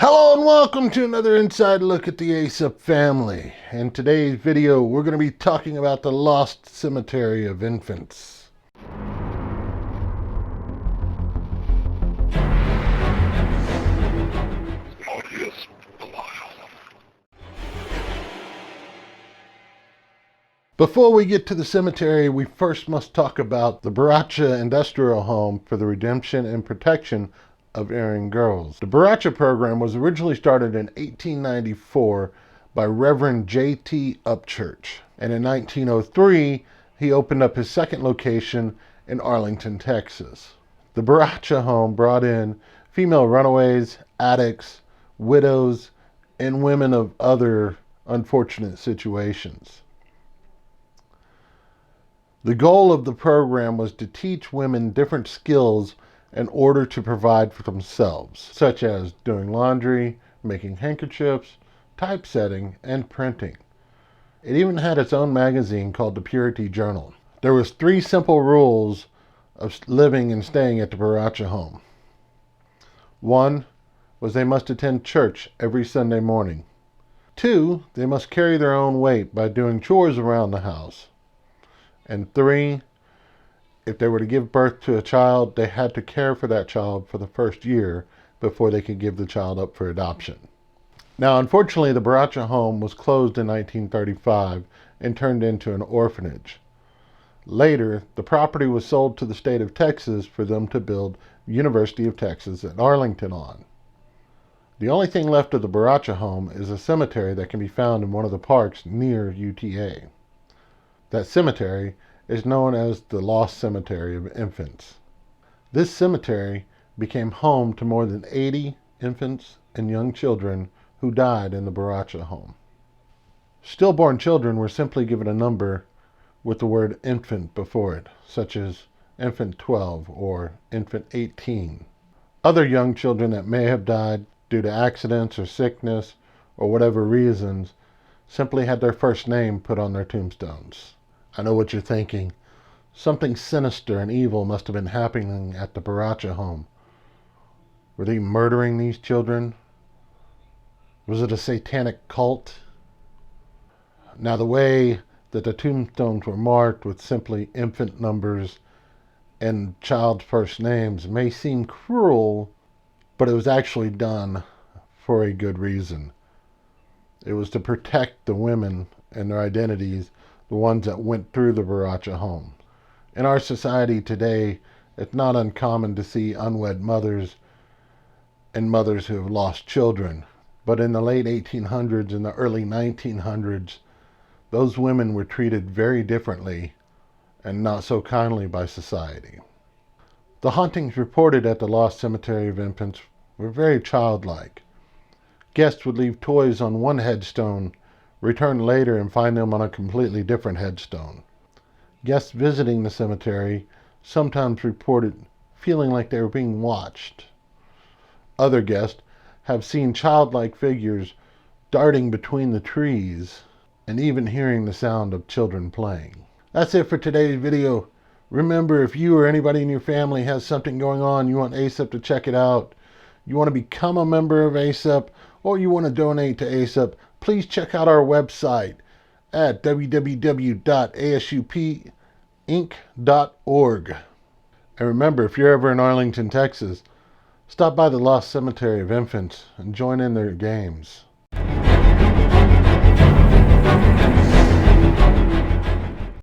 Hello and welcome to another inside look at the ASUP family. In today's video, we're going to be talking about the lost cemetery of infants. Before we get to the cemetery, we first must talk about the Buracha Industrial Home for the Redemption and Protection of Erring Girls. The Buracha program was originally started in 1894 by Reverend J.T. Upchurch, and in 1903 he opened up his second location in Arlington, Texas. The Buracha Home brought in female runaways, addicts, widows, and women of other unfortunate situations. The goal of the program was to teach women different skills in order to provide for themselves, such as doing laundry, making handkerchiefs, typesetting, and printing. It even had its own magazine called the Purity Journal. There was 3 simple rules of living and staying at the Buracha Home. 1 was they must attend church every Sunday morning. 2, they must carry their own weight by doing chores around the house. And 3, if they were to give birth to a child, they had to care for that child for the first year before they could give the child up for adoption. Now, unfortunately, the Buracha Home was closed in 1935 and turned into an orphanage. Later, the property was sold to the state of Texas for them to build University of Texas at Arlington on. The only thing left of the Buracha Home is a cemetery that can be found in one of the parks near UTA. That cemetery is known as the Lost Cemetery of Infants. This cemetery became home to more than 80 infants and young children who died in the Buracha Home. Stillborn children were simply given a number with the word infant before it, such as infant 12 or infant 18. Other young children that may have died due to accidents or sickness or whatever reasons simply had their first name put on their tombstones. I know what you're thinking. Something sinister and evil must have been happening at the Buracha Home. Were they murdering these children? Was it a satanic cult? Now, the way that the tombstones were marked with simply infant numbers and child first names may seem cruel, but it was actually done for a good reason. It was to protect the women and their identities, the ones that went through the Buracha Home. In our society today, it's not uncommon to see unwed mothers and mothers who have lost children. But in the late 1800s and the early 1900s, those women were treated very differently and not so kindly by society. The hauntings reported at the Lost Cemetery of Infants were very childlike. Guests would leave toys on one headstone, return later and find them on a completely different headstone. Guests visiting the cemetery sometimes reported feeling like they were being watched. Other guests have seen childlike figures darting between the trees and even hearing the sound of children playing. That's it for today's video. Remember, if you or anybody in your family has something going on, you want ASUP to check it out, you want to become a member of ASUP, or you want to donate to ASUP, please check out our website at www.asupinc.org. And remember, if you're ever in Arlington, Texas, stop by the Lost Cemetery of Infants and join in their games.